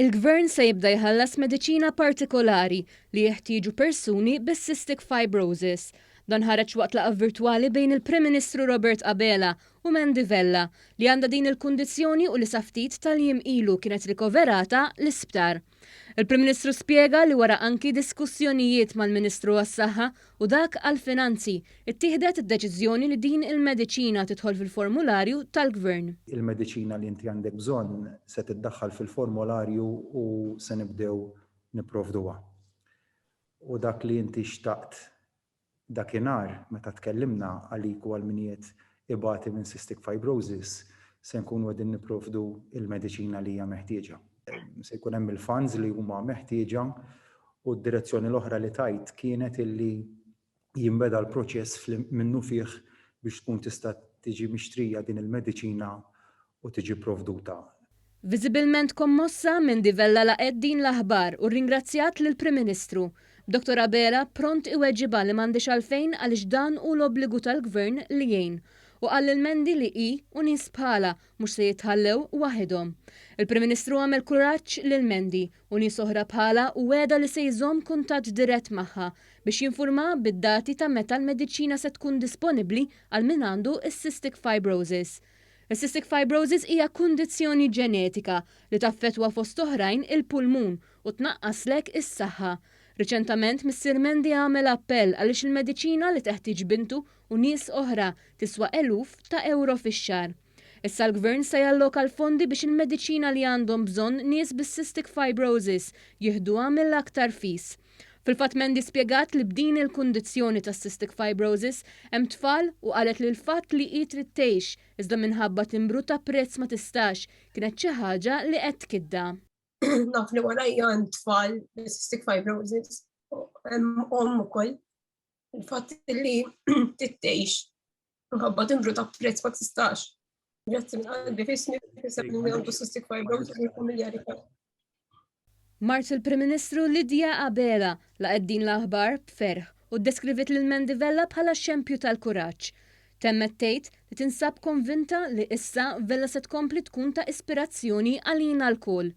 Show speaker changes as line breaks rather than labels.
Il-Gvern se jibda jħallas mediċina partikolari li jeħtieġu persuni bis-Cystic Fibrosis. Dan ħareġ waqt laqgħa virtwali bejn il-Prim Ministru Robert Abela u Mandy Vella li għandha din il-kundizzjoni u li sa ftit tal-jiem ilu kienet rikoverata l-ISPTAR. Il-Prim Ministru spjega li wara anki diskussjonijiet mal-Ministru għas-Saħħa u dak għall-Finanzi ittieħdet id-deċiżjoni li din il-mediċina tidħol fil-formularju tal-Gvern.
Il-mediċina li inti għandek bżonn se tiddaħħal fil-formularju u se nibdew nipprovduha. U dak li inti xtaqt dakinhar meta tkellimna għalik u għall-minijiet ibati minn cystic fibrosis se nkunu qegħdin nipprovdu il-mediċina li hija meħtieġa. Se jkun hemm il-funds li huma meħtieġa u d-direzzjoni l-oħra li tajt kienet illi jinbeda l-proċess minnu fih biex tkun tista' tiġi mixtrija din il-mediċina u tiġi provduta.
Viżibilment kommossa Mandy Vella laqgħet din l-aħbar u rringrazzjat lill-Prim Ministru. Dr. Abela pront iweġġiba li m'għandix għalfejn għaliex dan hu l-obbligu tal-Gvern li jgħin u qal lil-Mandy li hi u nies bħala mhux se jitħallew waħedhom. Il-Prim Ministru għamel kuraġġ lil Mandy u nies oħra bħala u weda li se jżomm kuntatt dirett magħha biex jinfurma bid-dati ta' meta l-mediċina se tkun disponibbli għal min għandu is-Cystic Fibrosis. Is-Cystic Fibrosis hija kundizzjoni ġenetika li taffettwa fost oħrajn il-pulmun u tnaqqaslek is-saħħa. Riċentament Missier Mandy għamel appell għaliex il-mediċina li teħtieġ bintu u nies oħra tiswa eluf ta' euro fix-xahar. Issa l-Gvern se jalloka l-fondi biex il-mediċina li għandhom bżonn nies bis-Cystic Fibrosis jieħduha mill-aktar fis. Fil-fatt Mandy spjegat li b'din il-kundizzjoni tas-Cystic Fibrosis hemm tfal u qalet li l-fatt li hi trid tgħix iżda minħabba timbru ta' prezz ma tistax kienet xi ħaġa li qed tkidda.
Naf li warajja għand tfal bis-Cystic Fibrosis, ukoll. Il-fatt li tittex minħabba timbru ta' prezz ma tistax. Grazzi minn qalbi fisni fiseb li għandu cystic fibrosis il-familjari.
Mart il-Prim Ministru Abela laqgħet din l-aħbar b'ferħ u ddeskrivit lil Mandy Vella bħala xempju tal-kuraġġ. Temmet tgħid li tinsab konvinta li issa Vella se tkompli tkun ta' ispirazzjoni għalina l-kol.